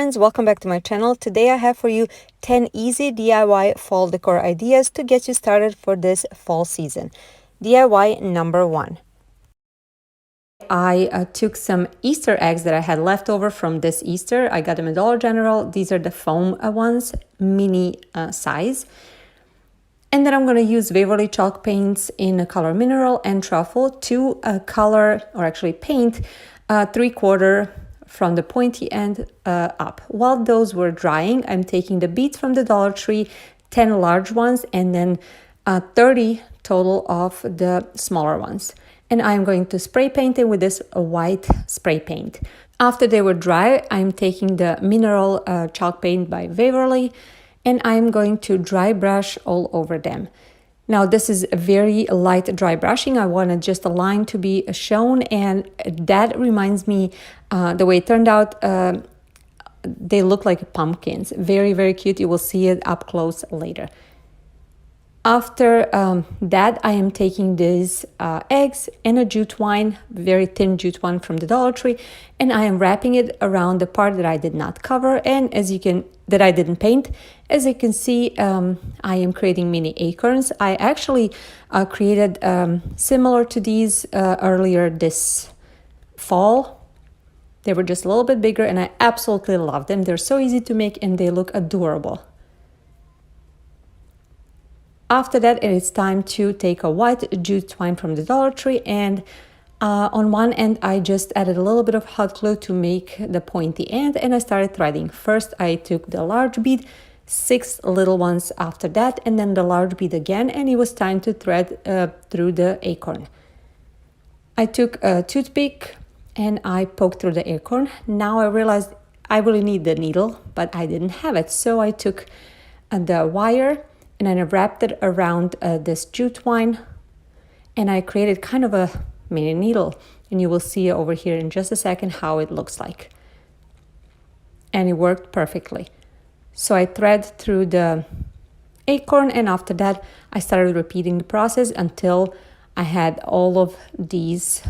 friends, welcome back to my channel. Today I have for you 10 easy DIY fall decor ideas to get you started for this fall season. DIY number 1. I took some Easter eggs that I had left over from this Easter. I got them at Dollar General. These are the foam ones, mini size. And then I'm going to use Waverly chalk paints in color mineral and truffle to color, or actually paint, 3/4 from the pointy end up. While those were drying, I'm taking the beads from the Dollar Tree, 10 large ones, and then 30 total of the smaller ones. And I'm going to spray paint it with this white spray paint. After they were dry, I'm taking the mineral chalk paint by Waverly, and I'm going to dry brush all over them. Now this is a very light dry brushing. I wanted just a line to be shown, and that reminds me the way it turned out. They look like pumpkins. Very, very cute. You will see it up close later. After that, I am taking these eggs and a jute twine, very thin jute one from the Dollar Tree, and I am wrapping it around the part that I did not cover and that I didn't paint. As you can see, I am creating mini acorns. I actually created similar to these earlier this fall. They were just a little bit bigger, and I absolutely love them. They're so easy to make and they look adorable. After that, it is time to take a white jute twine from the Dollar Tree, and on one end I just added a little bit of hot glue to make the pointy end, and I started threading. First I took the large bead, 6 little ones after that, and then the large bead again, and it was time to thread through the acorn. I took a toothpick and I poked through the acorn. Now I realized I really need the needle, but I didn't have it, so I took the wire and then I wrapped it around this jute twine, and I created kind of a mini needle, and you will see over here in just a second how it looks like. And it worked perfectly. So I thread through the acorn, and after that I started repeating the process until I had all of these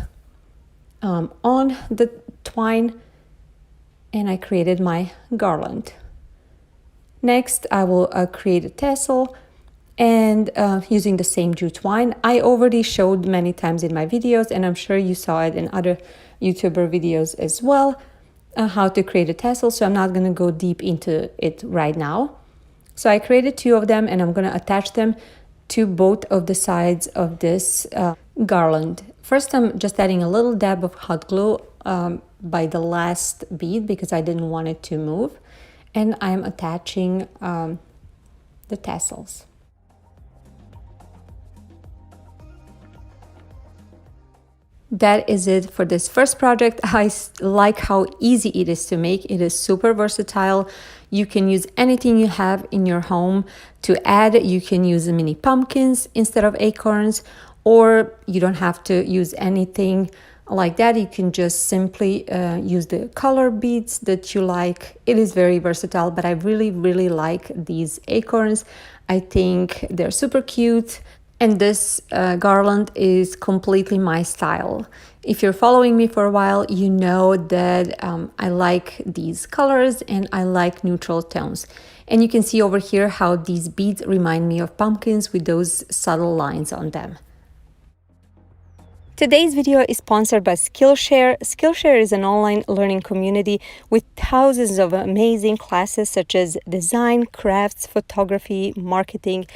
on the twine, and I created my garland. Next, I will create a tassel, and using the same jute twine. I already showed many times in my videos, and I'm sure you saw it in other YouTuber videos as well, how to create a tassel, so I'm not going to go deep into it right now. So I created 2 of them, and I'm going to attach them to both of the sides of this garland. First, I'm just adding a little dab of hot glue by the last bead because I didn't want it to move. And I'm attaching the tassels. That is it for this first project. I like how easy it is to make. It is super versatile. You can use anything you have in your home to add. You can use mini pumpkins instead of acorns, or you don't have to use anything like that. You can just simply use the color beads that you like. It is very versatile, but I really like these acorns. I think they're super cute, and this garland is completely my style. If you're following me for a while, you know that I like these colors and I like neutral tones. And you can see over here how these beads remind me of pumpkins with those subtle lines on them. Today's video is sponsored by Skillshare. Skillshare is an online learning community with thousands of amazing classes such as design, crafts, photography, marketing,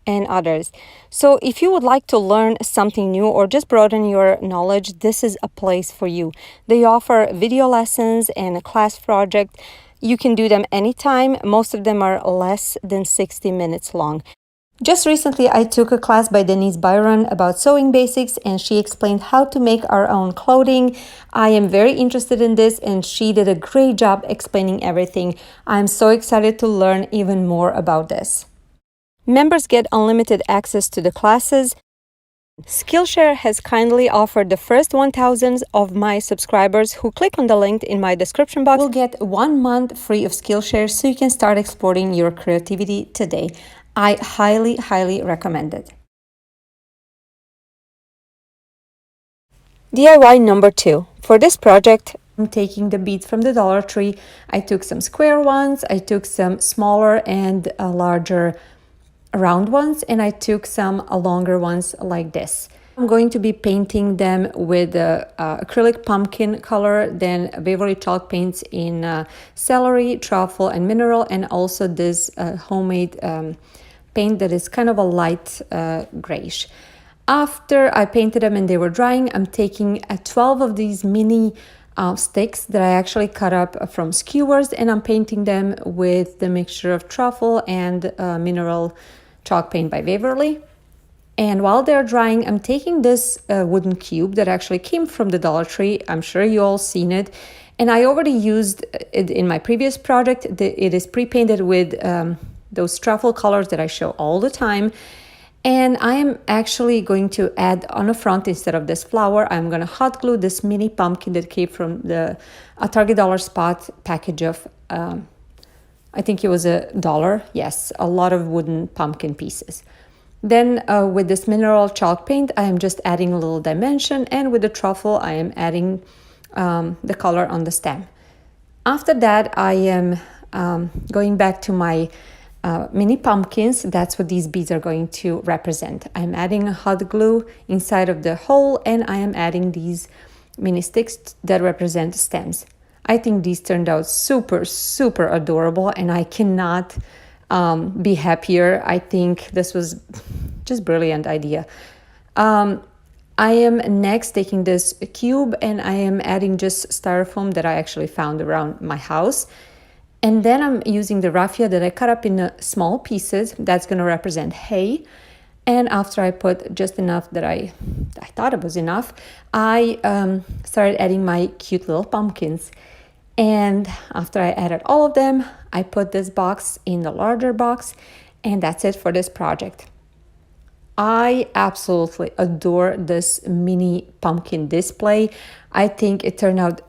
and others. So if you would like to learn something new or just broaden your knowledge, this is a place for you. They offer video lessons and a class project. You can do them anytime. Most of them are less than 60 minutes long. Just recently, I took a class by Denise Byron about sewing basics, and she explained how to make our own clothing. I am very interested in this, and she did a great job explaining everything. I'm so excited to learn even more about this. Members get unlimited access to the classes. Skillshare has kindly offered the first 1,000 of my subscribers who click on the link in my description box will get 1 month free of Skillshare, so you can start exploring your creativity today. I highly recommend it. DIY number 2. For this project, I'm taking the beads from the Dollar Tree. I took some square ones, I took some smaller and larger round ones, and I took some longer ones like this. I'm going to be painting them with acrylic pumpkin color, then Waverly chalk paints in celery, truffle, and mineral, and also this homemade paint that is kind of a light grayish. After I painted them and they were drying, I'm taking 12 of these mini sticks that I actually cut up from skewers, and I'm painting them with the mixture of truffle and mineral chalk paint by Waverly. And while they're drying, I'm taking this wooden cube that actually came from the Dollar Tree. I'm sure you all seen it. And I already used it in my previous project. It is pre-painted with those truffle colors that I show all the time. And I am actually going to add on the front, instead of this flower, I'm going to hot glue this mini pumpkin that came from the Target Dollar Spot package of, I think it was $1. Yes, a lot of wooden pumpkin pieces. Then with this mineral chalk paint, I am just adding a little dimension, and with the truffle, I am adding the color on the stem. After that, I am going back to my mini pumpkins. That's what these beads are going to represent. I'm adding a hot glue inside of the hole, and I am adding these mini sticks that represent stems. I think these turned out super, super adorable, and I cannot be happier. I think this was just brilliant idea. I am next taking this cube, and I am adding just styrofoam that I actually found around my house. And then I'm using the raffia that I cut up in small pieces. That's going to represent hay. And after I put just enough that I thought it was enough, I started adding my cute little pumpkins. And after I added all of them, I put this box in the larger box, and that's it for this project. I absolutely adore this mini pumpkin display. I think it turned out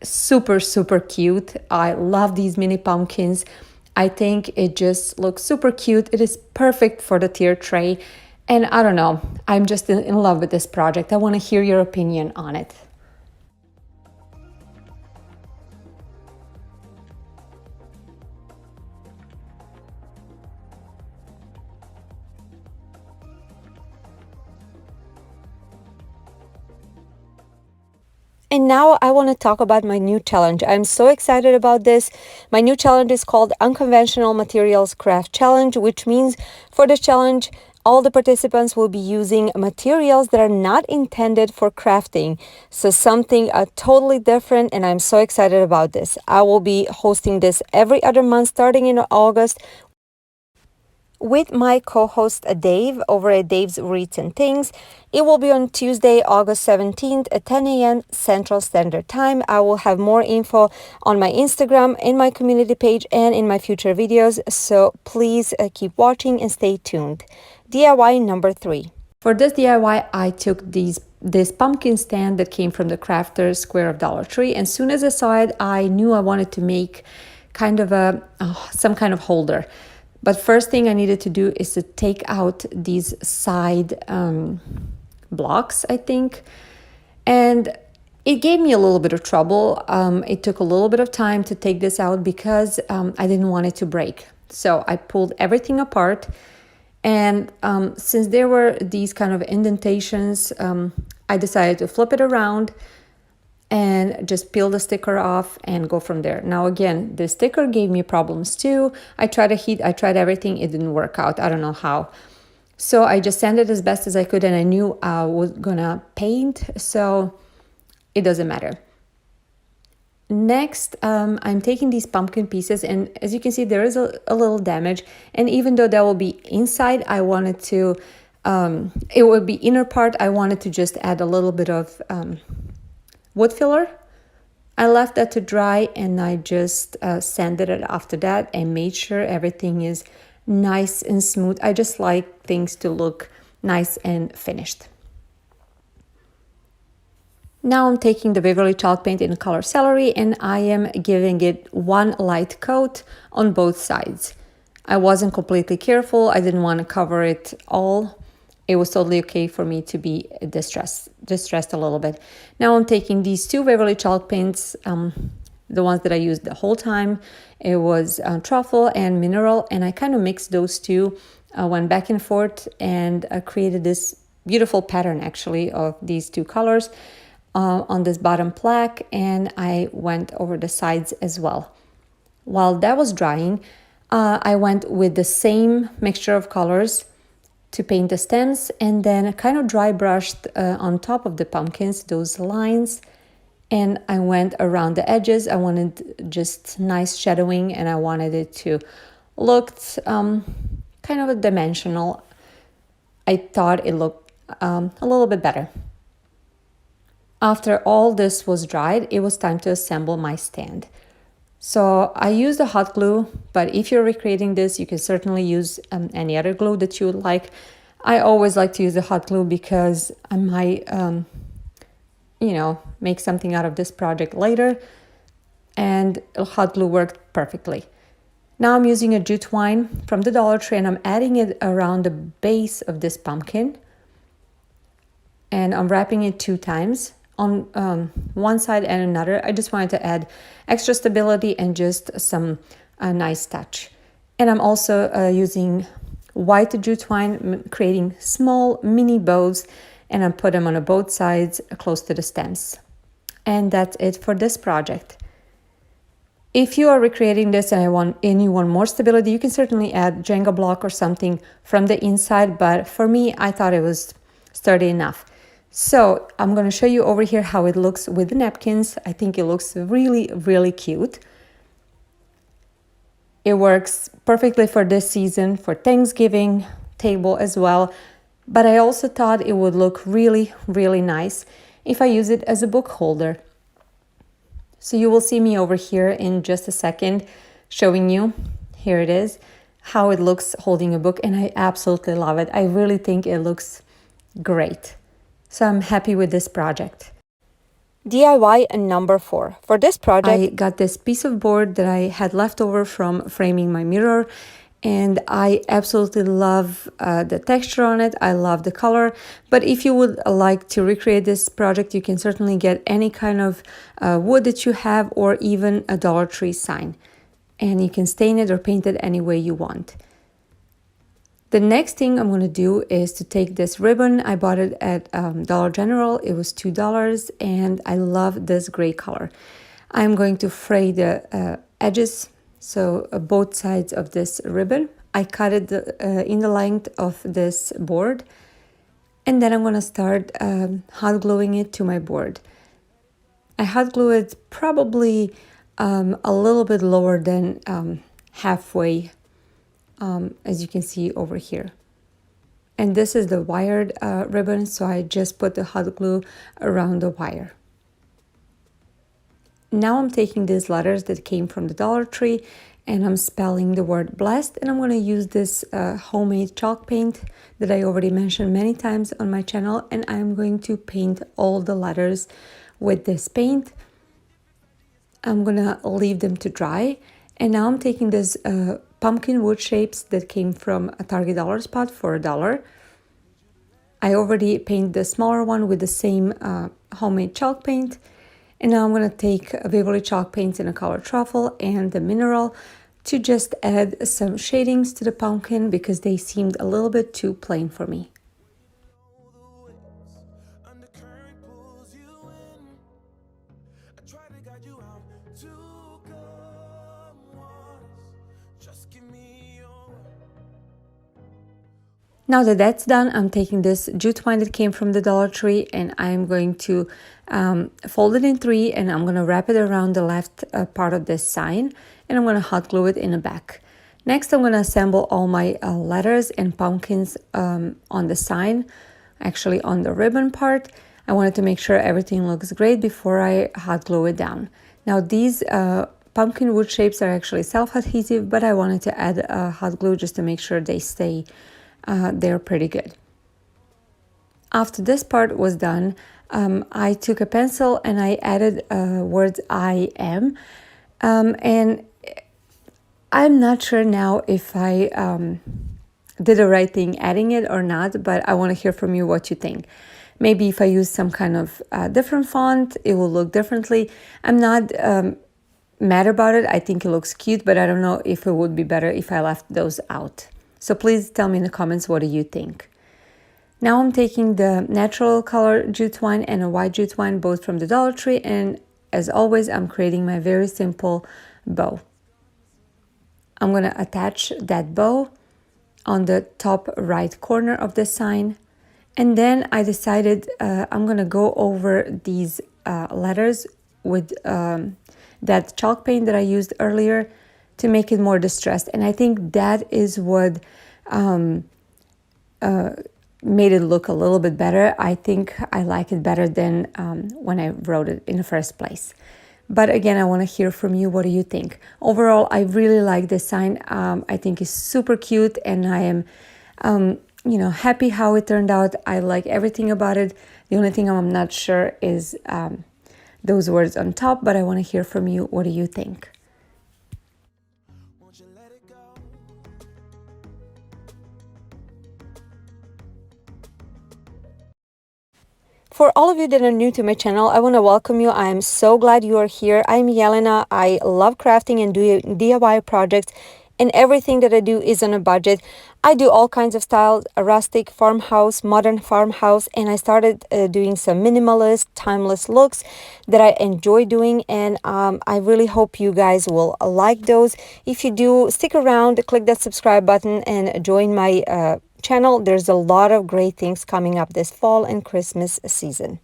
super, super cute. I love these mini pumpkins. I think it just looks super cute. It is perfect for the tier tray. And I don't know, I'm just in love with this project. I want to hear your opinion on it. And now I want to talk about my new challenge. I'm so excited about this. My new challenge is called Unconventional Materials Craft Challenge, which means for this challenge, all the participants will be using materials that are not intended for crafting. So something totally different, and I'm so excited about this. I will be hosting this every other month starting in August with my co-host Dave over at Dave's Reads and Things. It will be on Tuesday, August 17th at 10 a.m. Central Standard Time. I will have more info on my Instagram, in my community page, and in my future videos. So please keep watching and stay tuned. DIY number 3. For this DIY, I took this pumpkin stand that came from the Crafter's Square of Dollar Tree. And as soon as I saw it, I knew I wanted to make kind of some kind of holder. But first thing I needed to do is to take out these side blocks, I think. And it gave me a little bit of trouble. It took a little bit of time to take this out because I didn't want it to break. So I pulled everything apart. And since there were these kind of indentations, I decided to flip it around and just peel the sticker off and go from there. Now again, the sticker gave me problems too. I tried a heat, I tried everything, it didn't work out. I don't know how. So I just sanded as best as I could, and I knew I was gonna paint, so it doesn't matter. Next, I'm taking these pumpkin pieces, and as you can see, there is a little damage. And even though that will be inside, I wanted to, it would be inner part, I wanted to just add a little bit of wood filler. I left that to dry, and I just sanded it after that and made sure everything is nice and smooth. I just like things to look nice and finished. Now I'm taking the Waverly chalk paint in color celery, and I am giving it one light coat on both sides. I wasn't completely careful. I didn't want to cover it all, it was totally okay for me to be distressed a little bit. Now I'm taking these two Waverly chalk paints, the ones that I used the whole time. It was truffle and mineral, and I kind of mixed those two, went back and forth, and created this beautiful pattern actually of these two colors on this bottom plaque, and I went over the sides as well. While that was drying, I went with the same mixture of colors to paint the stems, and then kind of dry brushed on top of the pumpkins those lines, and I went around the edges. I wanted just nice shadowing, and I wanted it to look kind of a dimensional. I thought it looked a little bit better. After all this was dried, it was time to assemble my stand. So I used a hot glue, but if you're recreating this, you can certainly use any other glue that you would like. I always like to use the hot glue because I might, make something out of this project later, and hot glue worked perfectly. Now I'm using a jute twine from the Dollar Tree, and I'm adding it around the base of this pumpkin, and I'm wrapping it 2 times on one side and another. I just wanted to add extra stability and just some nice touch. And I'm also using white jute twine, creating small mini bows, and I put them on both sides close to the stems. And that's it for this project. If you are recreating this and you want more stability, you can certainly add Jenga block or something from the inside, but for me, I thought it was sturdy enough. So I'm going to show you over here how it looks with the napkins. I think it looks really, really cute. It works perfectly for this season, for Thanksgiving table as well. But I also thought it would look really, really nice if I use it as a book holder. So you will see me over here in just a second showing you, here it is, how it looks holding a book, and I absolutely love it. I really think it looks great. So I'm happy with this project. DIY number 4. For this project, I got this piece of board that I had left over from framing my mirror, and I absolutely love the texture on it. I love the color, but if you would like to recreate this project, you can certainly get any kind of wood that you have, or even a Dollar Tree sign, and you can stain it or paint it any way you want. The next thing I'm going to do is to take this ribbon. I bought it at Dollar General. It was $2, and I love this gray color. I'm going to fray the edges, so both sides of this ribbon. I cut it in the length of this board, and then I'm going to start hot gluing it to my board. I hot glue it probably a little bit lower than halfway, as you can see over here. And this is the wired ribbon, so I just put the hot glue around the wire. Now I'm taking these letters that came from the Dollar Tree, and I'm spelling the word blessed, and I'm going to use this homemade chalk paint that I already mentioned many times on my channel, and I'm going to paint all the letters with this paint. I'm going to leave them to dry, and now I'm taking this pumpkin wood shapes that came from a Target dollar spot for $1. I already painted the smaller one with the same homemade chalk paint, and now I'm going to take Waverly chalk paints in a color truffle and the mineral to just add some shadings to the pumpkin because they seemed a little bit too plain for me. Now that that's done, I'm taking this jute twine that came from the Dollar Tree, and I'm going to fold it in 3, and I'm going to wrap it around the left part of this sign, and I'm going to hot glue it in the back. Next, I'm going to assemble all my letters and pumpkins on the sign, actually on the ribbon part. I wanted to make sure everything looks great before I hot glue it down. Now these pumpkin wood shapes are actually self-adhesive, but I wanted to add hot glue just to make sure they stay they're pretty good. After this part was done, I took a pencil and I added words I am, and I'm not sure now if I did the right thing adding it or not, but I want to hear from you what you think. Maybe if I use some kind of different font, it will look differently. I'm not mad about it. I think it looks cute, but I don't know if it would be better if I left those out. So please tell me in the comments, what do you think? Now I'm taking the natural color jute twine and a white jute twine, both from the Dollar Tree, and as always, I'm creating my very simple bow. I'm going to attach that bow on the top right corner of the sign. And then I decided I'm going to go over these letters with that chalk paint that I used earlier to make it more distressed. And I think that is what made it look a little bit better. I think I like it better than when I wrote it in the first place. But again, I want to hear from you. What do you think? Overall, I really like this sign. I think it's super cute, and I am, happy how it turned out. I like everything about it. The only thing I'm not sure is those words on top, but I want to hear from you. What do you think? For all of you that are new to my channel, I want to welcome you. I am so glad you are here. I'm Yelena. I love crafting and doing DIY projects, and everything that I do is on a budget. I do all kinds of styles, a rustic, farmhouse, modern farmhouse, and I started doing some minimalist, timeless looks that I enjoy doing, and I really hope you guys will like those. If you do, stick around, click that subscribe button, and join my channel. There's a lot of great things coming up this fall and Christmas season.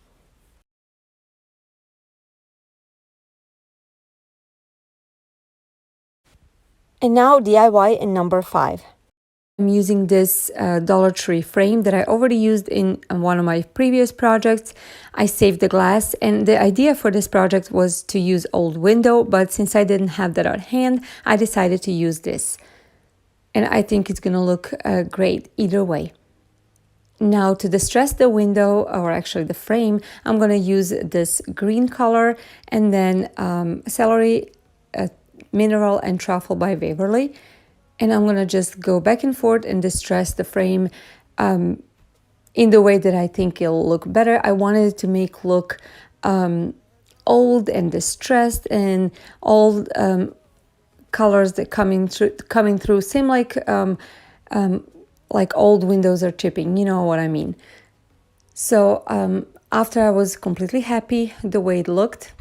And now DIY in number 5. I'm using this Dollar Tree frame that I already used in one of my previous projects. I saved the glass, and the idea for this project was to use old window, but since I didn't have that at hand, I decided to use this. And I think it's gonna look great either way. Now to distress the window, or actually the frame, I'm going to use this green color and then celery, mineral, and truffle by Waverly. And I'm going to just go back and forth and distress the frame in the way that I think it'll look better. I wanted it to make look old and distressed, and old colors that coming through seem like old windows are chipping, you know what I mean. So after I was completely happy the way it looked,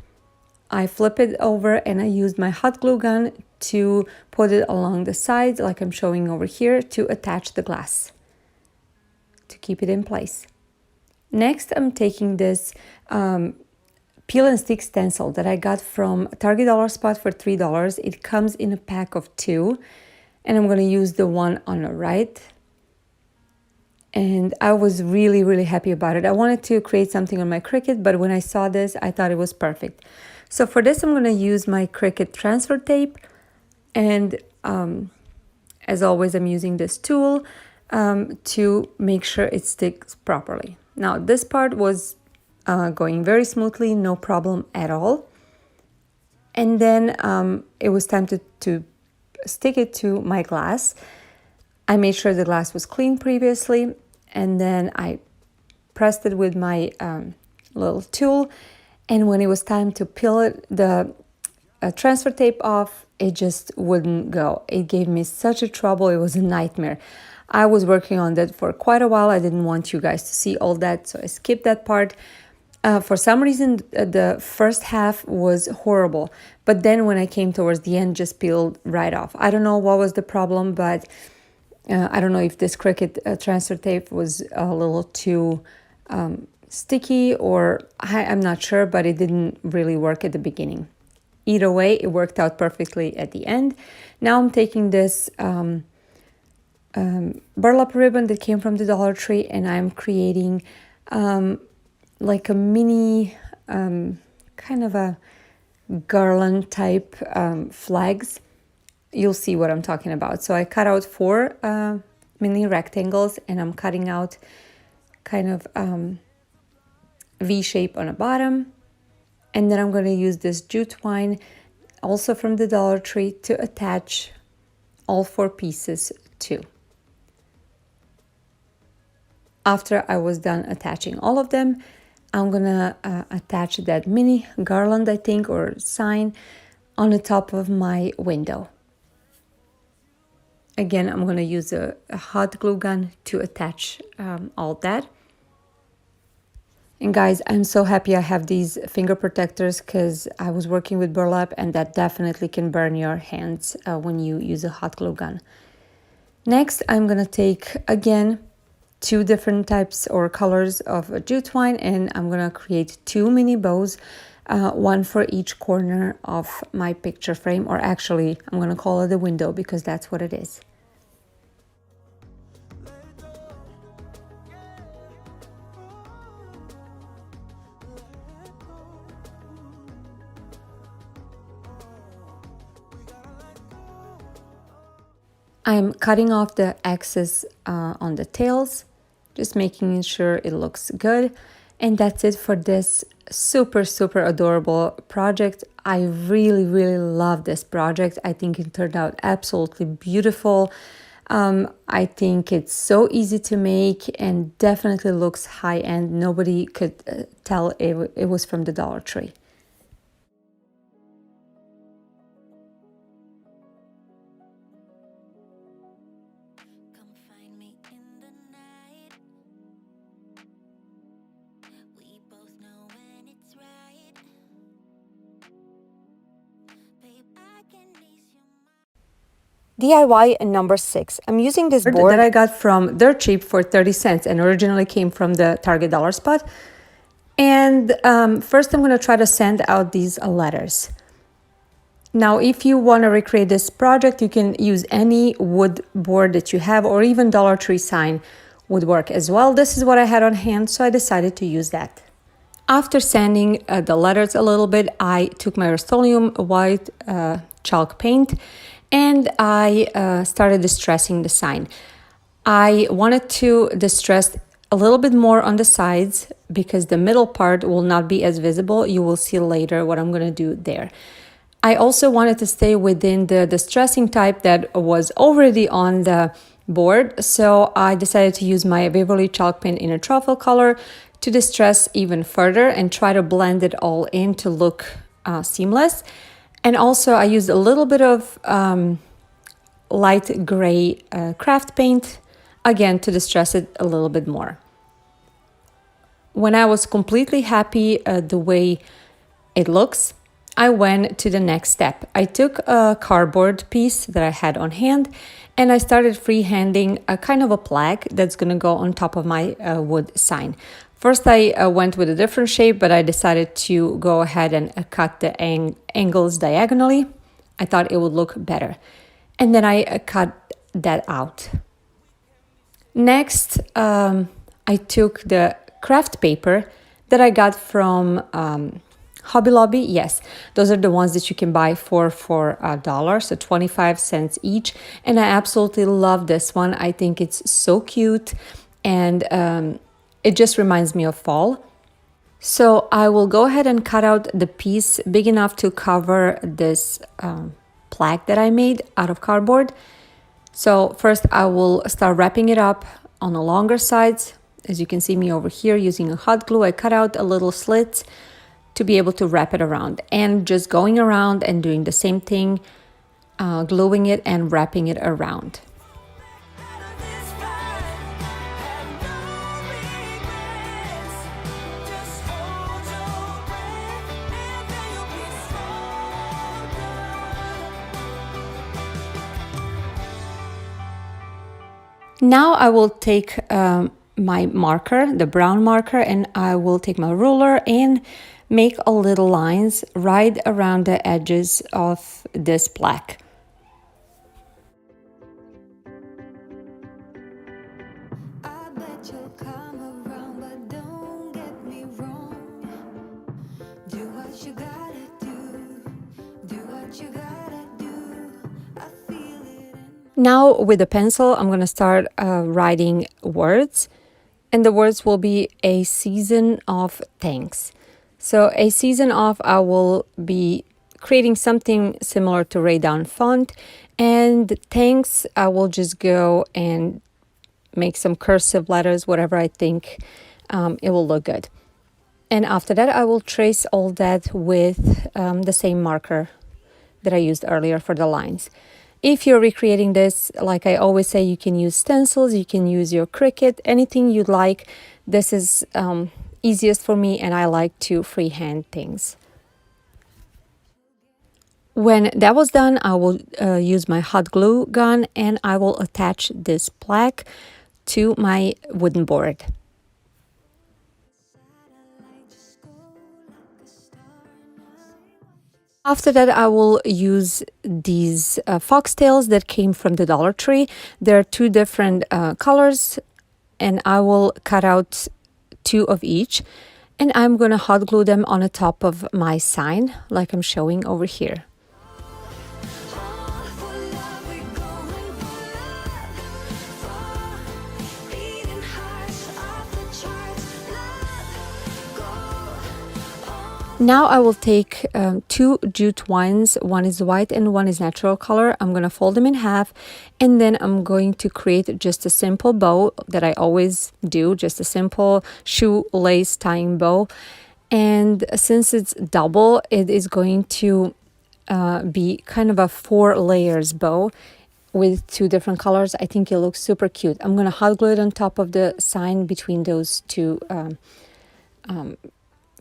I flip it over and I used my hot glue gun to put it along the sides, like I'm showing over here, to attach the glass to keep it in place. Next, I'm taking this peel and stick stencil that I got from Target Dollar Spot for $3. It comes in a pack of 2, and I'm going to use the one on the right. And I was really, really happy about it. I wanted to create something on my Cricut, but when I saw this, I thought it was perfect. So for this, I'm going to use my Cricut transfer tape. And as always, I'm using this tool to make sure it sticks properly. Now, this part was going very smoothly, no problem at all. And then it was time to stick it to my glass. I made sure the glass was clean previously, and then I pressed it with my little tool. And when it was time to peel it, the transfer tape off, it just wouldn't go. It gave me such a trouble. It was a nightmare. I was working on that for quite a while. I didn't want you guys to see all that, so I skipped that part. For some reason, the first half was horrible, but then when I came towards the end, just peeled right off. I don't know what was the problem, but I don't know if this Cricut transfer tape was a little too sticky, or I'm not sure, but it didn't really work at the beginning. Either way, it worked out perfectly at the end. Now I'm taking this burlap ribbon that came from the Dollar Tree, and I'm creating like a mini kind of a garland type flags. You'll see what I'm talking about. So I cut out 4 mini rectangles, and I'm cutting out kind of V shape on the bottom. And then I'm going to use this jute twine, also from the Dollar Tree, to attach all 4 pieces to. After I was done attaching all of them, I'm gonna attach that mini garland, I think, or sign on the top of my window. Again, I'm gonna use a hot glue gun to attach all that. And guys, I'm so happy I have these finger protectors because I was working with burlap and that definitely can burn your hands when you use a hot glue gun. Next, I'm gonna take, again, 2 different types or colors of jute twine, and I'm gonna create 2 mini bows, one for each corner of my picture frame, or actually, I'm gonna call it a window because that's what it is. I'm cutting off the excess on the tails, just making sure it looks good. And that's it for this super, super adorable project. I really, really love this project. I think it turned out absolutely beautiful. I think it's so easy to make and definitely looks high-end. Nobody could tell it was from the Dollar Tree. DIY number 6. I'm using this board that I got from Dirt Cheap for 30 cents and originally came from the Target Dollar Spot. And first I'm going to try to send out these letters. Now, if you want to recreate this project, you can use any wood board that you have, or even Dollar Tree sign would work as well. This is what I had on hand, so I decided to use that. After sanding the letters a little bit, I took my Rust-Oleum white chalk paint and I started distressing the sign. I wanted to distress a little bit more on the sides because the middle part will not be as visible. You will see later what I'm going to do there. I also wanted to stay within the distressing type that was already on the board, so I decided to use my Waverly chalk paint in a truffle color to distress even further and try to blend it all in to look seamless. And also I used a little bit of light gray craft paint, again, to distress it a little bit more. When I was completely happy the way it looks, I went to the next step. I took a cardboard piece that I had on hand and I started freehanding a kind of a plaque that's going to go on top of my wood sign. First, I went with a different shape, but I decided to go ahead and cut the angles diagonally. I thought it would look better. And then I cut that out. Next, I took the craft paper that I got from Hobby Lobby. Yes, those are the ones that you can buy for $1, so 25 cents each. And I absolutely love this one. I think it's so cute and it just reminds me of fall. So I will go ahead and cut out the piece big enough to cover this plaque that I made out of cardboard. So first I will start wrapping it up on the longer sides. As you can see me over here using a hot glue, I cut out a little slits to be able to wrap it around, and just going around and doing the same thing, gluing it and wrapping it around. Now I will take my marker, the brown marker, and I will take my ruler and make a little lines right around the edges of this plaque. Now with a pencil, I'm going to start writing words, and the words will be a season of thanks. So a season of, I will be creating something similar to Ray Down font, and thanks, I will just go and make some cursive letters, whatever I think it will look good. And after that, I will trace all that with the same marker that I used earlier for the lines. If you're recreating this, like I always say, you can use stencils, you can use your Cricut, anything you'd like. This is easiest for me, and I like to freehand things. When that was done, I will use my hot glue gun and I will attach this plaque to my wooden board. After that, I will use these foxtails that came from the Dollar Tree. There are two different colors, and I will cut out two of each. And I'm going to hot glue them on the top of my sign, like I'm showing over here. Now I will take two jute twines, one is white and one is natural color. I'm going to fold them in half, and then I'm going to create just a simple bow that I always do, just a simple shoelace tying bow. And since it's double, it is going to be kind of a 4 layers bow with two different colors. I think it looks super cute. I'm going to hot glue it on top of the sign between those two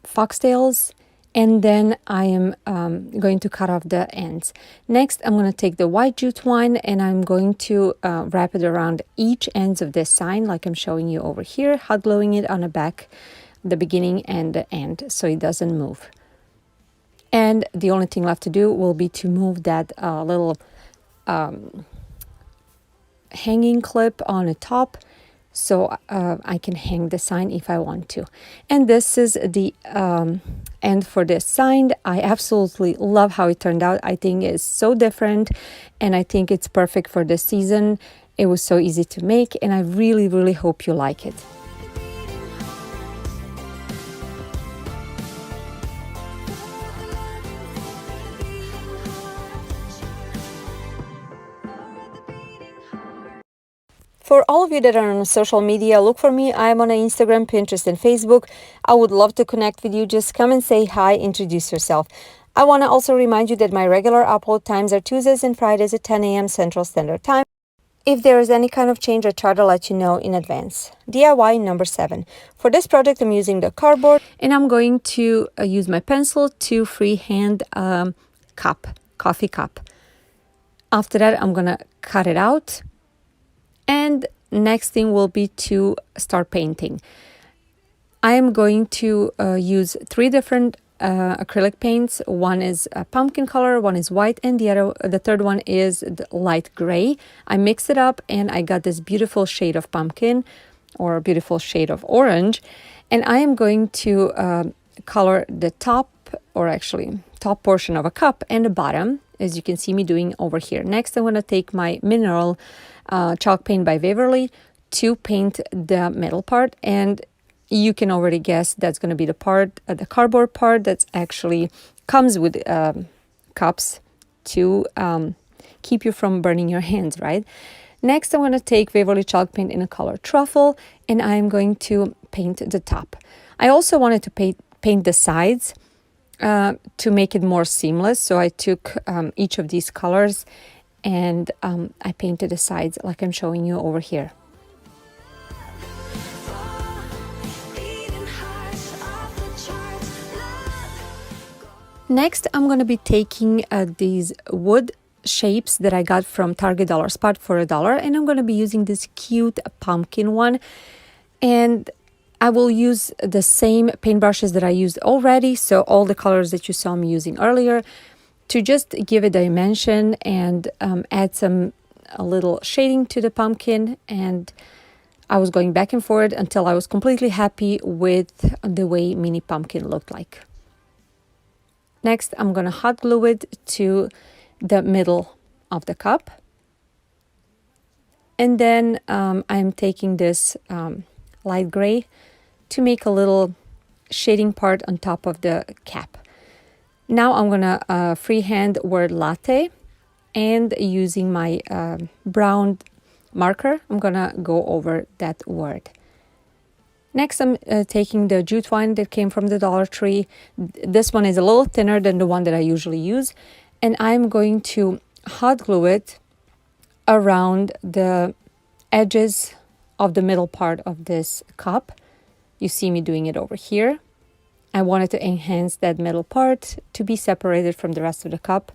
foxtails. And then I am going to cut off the ends. Next, I'm going to take the white jute twine and I'm going to wrap it around each ends of this sign, like I'm showing you over here, hot gluing it on the back, the beginning and the end, so it doesn't move. And the only thing left to do will be to move that little hanging clip on the top, so I can hang the sign if I want to. And this is the end for this sign. I absolutely love how it turned out. I think it's so different, and I think it's perfect for this season. It was so easy to make, and I really, really hope you like it. For all of you that are on social media, look for me. I'm on Instagram, Pinterest, and Facebook. I would love to connect with you. Just come and say hi, introduce yourself. I want to also remind you that my regular upload times are Tuesdays and Fridays at 10 a.m. Central Standard Time. If there is any kind of change, I try to let you know in advance. DIY number 7. For this project, I'm using the cardboard, and I'm going to use my pencil to freehand coffee cup. After that, I'm going to cut it out. And next thing will be to start painting. I am going to use 3 different acrylic paints. One is a pumpkin color, one is white, and the third one is the light gray. I mix it up and I got this beautiful shade of pumpkin or a beautiful shade of orange. And I am going to color the top, or actually top portion of a cup, and the bottom, as you can see me doing over here. Next, I'm going to take my mineral chalk paint by Waverly to paint the middle part, and you can already guess that's going to be the part, the cardboard part that's actually comes with cups to keep you from burning your hands, right? Next, I'm going to take Waverly chalk paint in a color truffle, and I'm going to paint the top. I also wanted to paint the sides to make it more seamless, so I took each of these colors and I painted the sides like I'm showing you over here. Next, I'm going to be taking these wood shapes that I got from Target Dollar Spot for $1, and I'm going to be using this cute pumpkin one. And I will use the same paintbrushes that I used already, so all the colors that you saw me using earlier, to just give it a dimension and add a little shading to the pumpkin. And I was going back and forth until I was completely happy with the way mini pumpkin looked like. Next, I'm going to hot glue it to the middle of the cup. And then I'm taking this light gray to make a little shading part on top of the cap. Now I'm going to freehand word latte, and using my brown marker, I'm gonna go over that word. Next, I'm taking the jute twine that came from the Dollar Tree. This one is a little thinner than the one that I usually use. And I'm going to hot glue it around the edges of the middle part of this cup. You see me doing it over here. I wanted to enhance that middle part to be separated from the rest of the cup,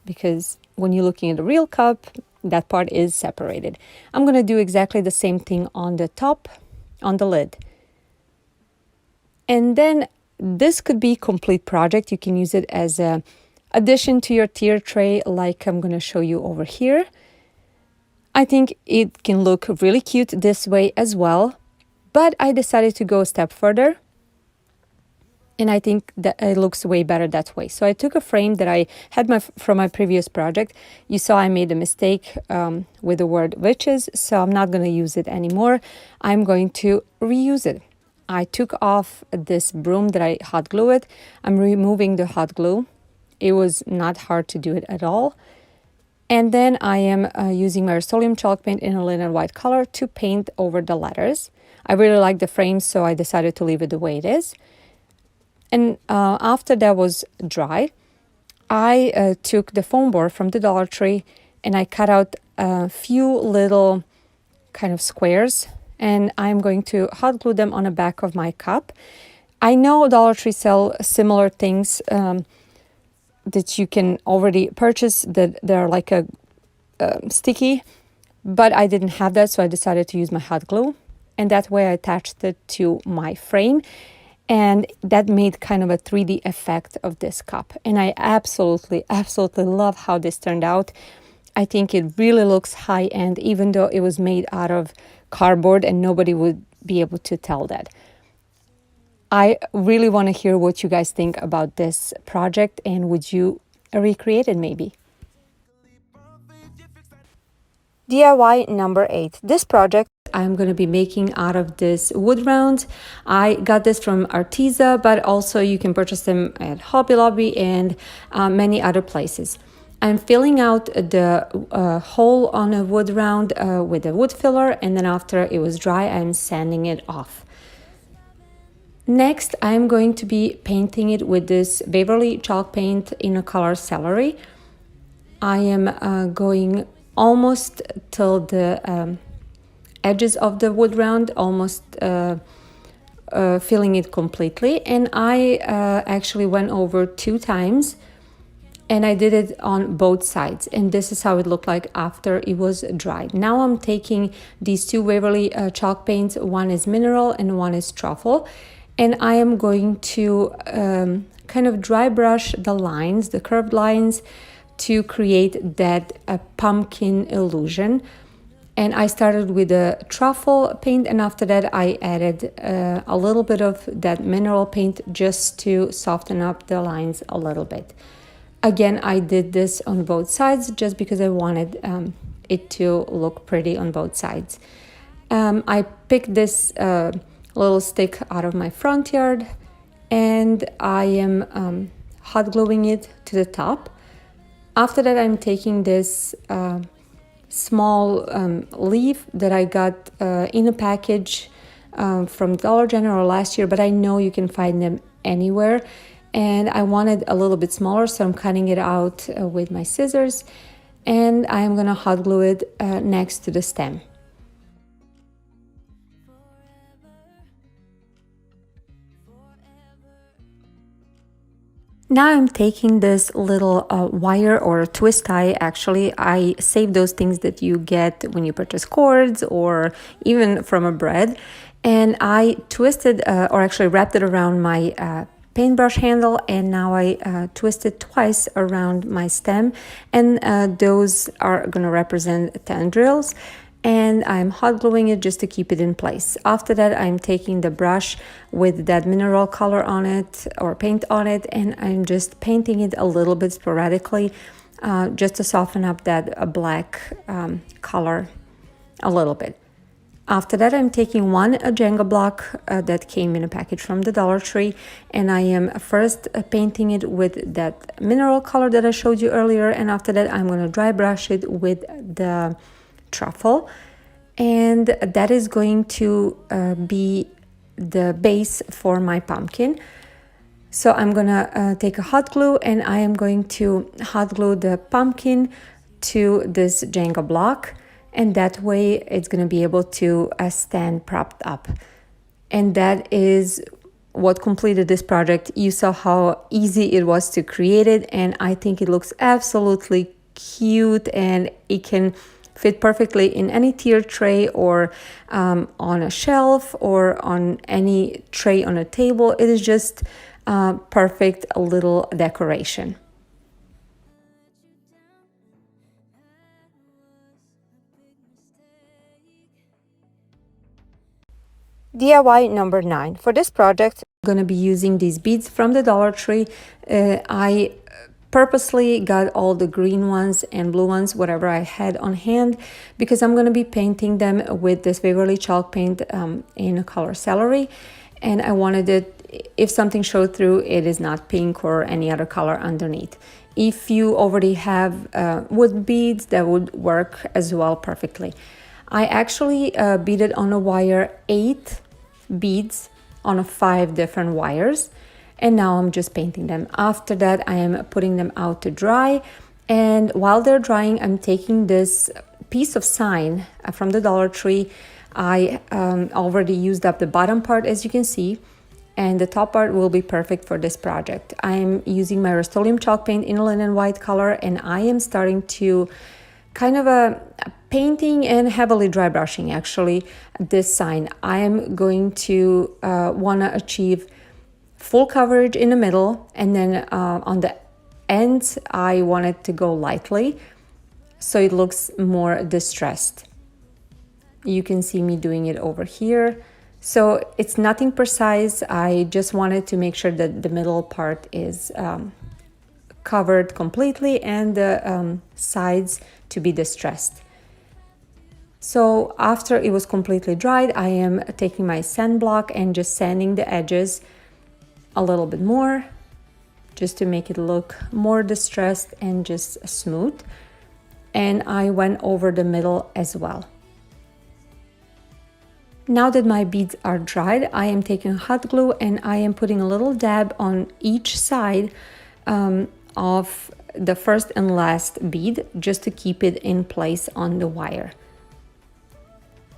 because when you're looking at the real cup, that part is separated. I'm going to do exactly the same thing on the top, on the lid. And then this could be a complete project. You can use it as a addition to your tier tray, like I'm going to show you over here. I think it can look really cute this way as well, but I decided to go a step further, and I think that it looks way better that way. So I took a frame that I had from my previous project. You saw I made a mistake with the word witches, so I'm not going to use it anymore. I'm going to reuse it. I took off this broom that I hot glued. I'm removing the hot glue. It was not hard to do it at all. And then I am using my Rust-Oleum chalk paint in a linen white color to paint over the letters. I really like the frame, so I decided to leave it the way it is. And after that was dry, I took the foam board from the Dollar Tree and I cut out a few little kind of squares, and I'm going to hot glue them on the back of my cup. I know Dollar Tree sell similar things that you can already purchase, that they're like a sticky, but I didn't have that, so I decided to use my hot glue, and that way I attached it to my frame, and that made kind of a 3D effect of this cup. And I absolutely love how this turned out. I think it really looks high-end, even though it was made out of cardboard and nobody would be able to tell that. I really want to hear what you guys think about this project, and would you recreate it maybe? DIY number 8. This project I'm going to be making out of this wood rounds. I got this from Arteza, but also you can purchase them at Hobby Lobby and many other places. I'm filling out the hole on a wood round with a wood filler, and then after it was dry, I'm sanding it off. Next, I'm going to be painting it with this Waverly chalk paint in a color celery. I am going almost till the edges of the wood round, almost filling it completely. And I actually went over 2 times, and I did it on both sides. And this is how it looked like after it was dried. Now I'm taking these 2 Waverly chalk paints. One is mineral and one is truffle. And I am going to kind of dry brush the lines, the curved lines, to create that pumpkin illusion. And I started with the truffle paint, and after that I added a little bit of that mineral paint just to soften up the lines a little bit. Again, I did this on both sides just because I wanted it to look pretty on both sides. I picked this little stick out of my front yard, and I am hot gluing it to the top. After that, I'm taking this small leaf that I got in a package from Dollar General last year, but I know you can find them anywhere, and I wanted a little bit smaller, so I'm cutting it out with my scissors, and I'm gonna hot glue it next to the stem. Now I'm taking this little wire or twist tie. Actually, I save those things that you get when you purchase cords or even from a bread. And I twisted or actually wrapped it around my paintbrush handle, and now I twist it twice around my stem. And those are going to represent tendrils. And I'm hot gluing it just to keep it in place. After that, I'm taking the brush with that mineral color on it or paint on it, and I'm just painting it a little bit sporadically just to soften up that black color a little bit. After that, I'm taking one Jenga block that came in a package from the Dollar Tree, and I am first painting it with that mineral color that I showed you earlier, and after that, I'm going to dry brush it with the truffle. and that is going to be the base for my pumpkin. So I'm gonna take a hot glue, and I am going to hot glue the pumpkin to this Jenga block, and that way it's gonna be able to stand propped up. And that is what completed this project. You saw how easy it was to create it, and I think it looks absolutely cute, and it can fit perfectly in any tier tray, or on a shelf, or on any tray on a table. It is just perfect little decoration. DIY number 9. For this project, I'm going to be using these beads from the Dollar Tree. I purposely got all the green ones and blue ones, whatever I had on hand, because I'm going to be painting them with this Waverly chalk paint in a color celery. And I wanted it, if something showed through, it is not pink or any other color underneath. If you already have wood beads, that would work as well perfectly. I actually beaded on a wire 8 beads on 5 different wires, and now I'm just painting them. After that, I am putting them out to dry, and while they're drying, I'm taking this piece of sign from the Dollar Tree. I already used up the bottom part, as you can see, and the top part will be perfect for this project. I'm using my Rust-Oleum chalk paint in a linen white color, and I am starting to kind of a painting and heavily dry brushing actually this sign. I am going to want to achieve full coverage in the middle, and then on the ends I want it to go lightly so it looks more distressed. You can see me doing it over here. So it's nothing precise. I just wanted to make sure that the middle part is covered completely, and the sides to be distressed. So after it was completely dried, I am taking my sand block and just sanding the edges a little bit more, just to make it look more distressed and just smooth. And I went over the middle as well. Now that my beads are dried, I am taking hot glue and I am putting a little dab on each side of the first and last bead, just to keep it in place on the wire.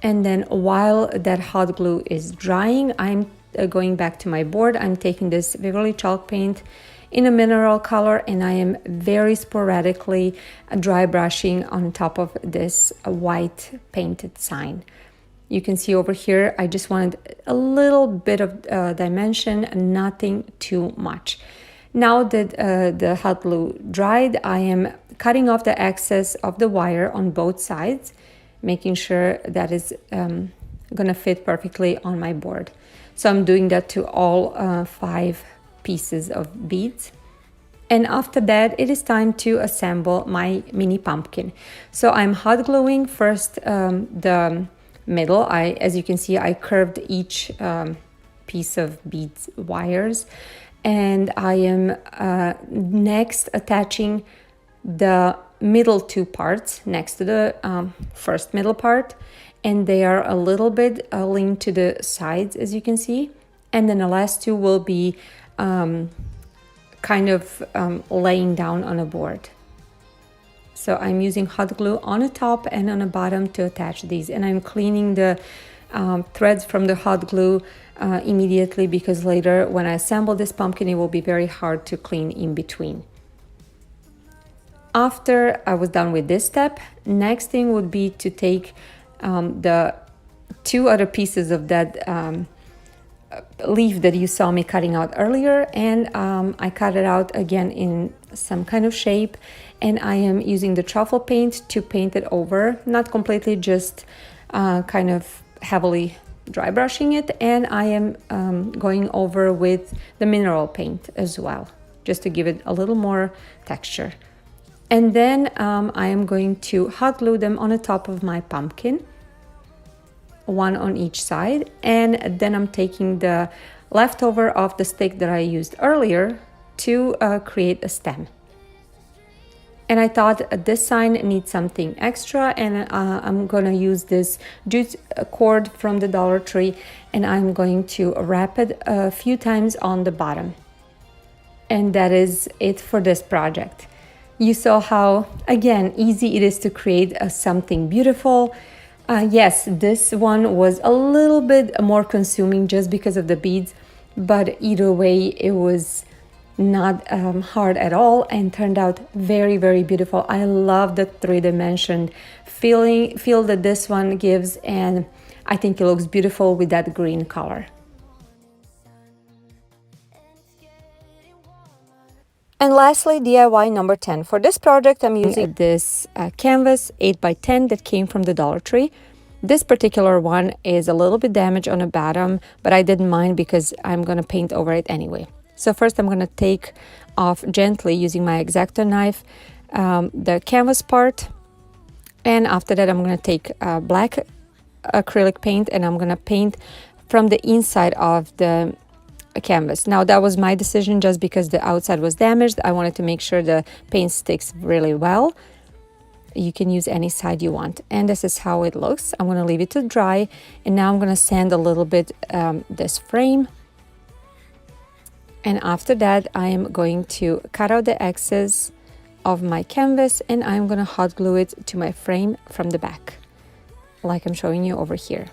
And then while that hot glue is drying, I'm going back to my board. I'm taking this Waverly chalk paint in a mineral color, and I am very sporadically dry brushing on top of this white painted sign. You can see over here, I just wanted a little bit of dimension, nothing too much. Now that the hot glue dried, I am cutting off the excess of the wire on both sides, making sure that is gonna fit perfectly on my board. So I'm doing that to all 5 pieces of beads. And after that, it is time to assemble my mini pumpkin. So I'm hot gluing first the middle. As you can see, I curved each piece of beads wires, and I am next attaching the middle 2 parts next to the first middle part, and they are a little bit linked to the sides, as you can see. And then the last 2 will be kind of laying down on a board. So I'm using hot glue on the top and on the bottom to attach these, and I'm cleaning the threads from the hot glue immediately, because later when I assemble this pumpkin, it will be very hard to clean in between. After I was done with this step, next thing would be to take the 2 other pieces of that leaf that you saw me cutting out earlier, and I cut it out again in some kind of shape, and I am using the truffle paint to paint it over, not completely, just kind of heavily dry brushing it, and I am going over with the mineral paint as well, just to give it a little more texture. And then I am going to hot glue them on the top of my pumpkin, 1 on each side, and then I'm taking the leftover of the stick that I used earlier to create a stem. And I thought this sign needs something extra, and I'm gonna use this jute cord from the Dollar Tree, and I'm going to wrap it a few times on the bottom. And that is it for this project. You saw how, again, easy it is to create something beautiful. Yes, this one was a little bit more consuming just because of the beads, but either way, it was not hard at all and turned out very, very beautiful. I love the three-dimension feel that this one gives, and I think it looks beautiful with that green color. And lastly, DIY number 10. For this project, I'm using this canvas 8x10 that came from the Dollar Tree. This particular one is a little bit damaged on the bottom, but I didn't mind because I'm going to paint over it anyway. So first I'm going to take off gently using my X-Acto knife the canvas part. And after that, I'm going to take black acrylic paint and I'm going to paint from the inside of the canvas. Now that was my decision just because the outside was damaged. I wanted to make sure the paint sticks really well. You can use any side you want, and this is how it looks. I'm going to leave it to dry, and now I'm going to sand a little bit this frame, and after that I am going to cut out the excess of my canvas and I'm going to hot glue it to my frame from the back like I'm showing you over here.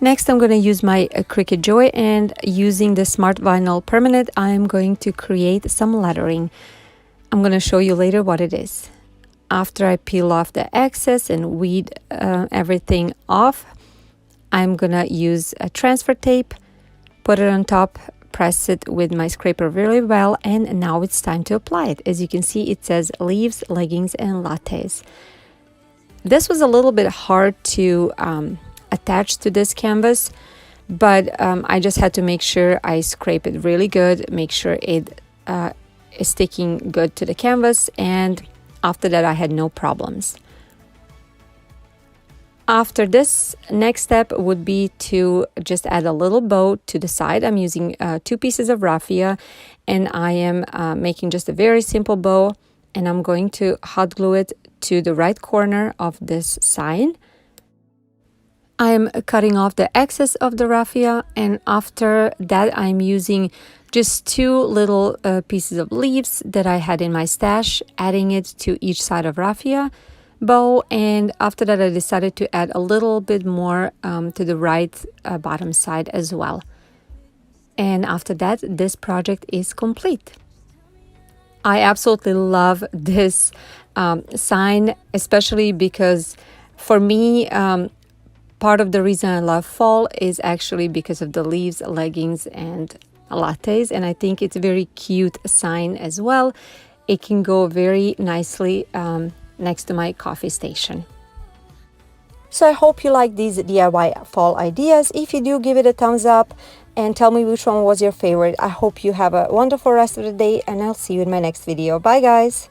Next, I'm going to use my Cricut Joy, and using the Smart Vinyl Permanent, I'm going to create some lettering. I'm going to show you later what it is. After I peel off the excess and weed everything off, I'm going to use a transfer tape, put it on top, press it with my scraper really well, and now it's time to apply it. As you can see, it says leaves, leggings, and lattes. This was a little bit hard to attached to this canvas, but I just had to make sure I scrape it really good, make sure it is sticking good to the canvas, and after that I had no problems. After this, next step would be to just add a little bow to the side. I'm using 2 pieces of raffia, and I am making just a very simple bow, and I'm going to hot glue it to the right corner of this sign. I'm cutting off the excess of the raffia, and after that I'm using just 2 little pieces of leaves that I had in my stash, adding it to each side of raffia bow, and after that I decided to add a little bit more to the right bottom side as well. And after that, this project is complete. I absolutely love this sign, especially because for me, part of the reason I love fall is actually because of the leaves, leggings, and lattes, and I think it's a very cute sign as well. It can go very nicely next to my coffee station. So I hope you like these DIY fall ideas. If you do, give it a thumbs up and tell me which one was your favorite. I hope you have a wonderful rest of the day, and I'll see you in my next video. Bye guys!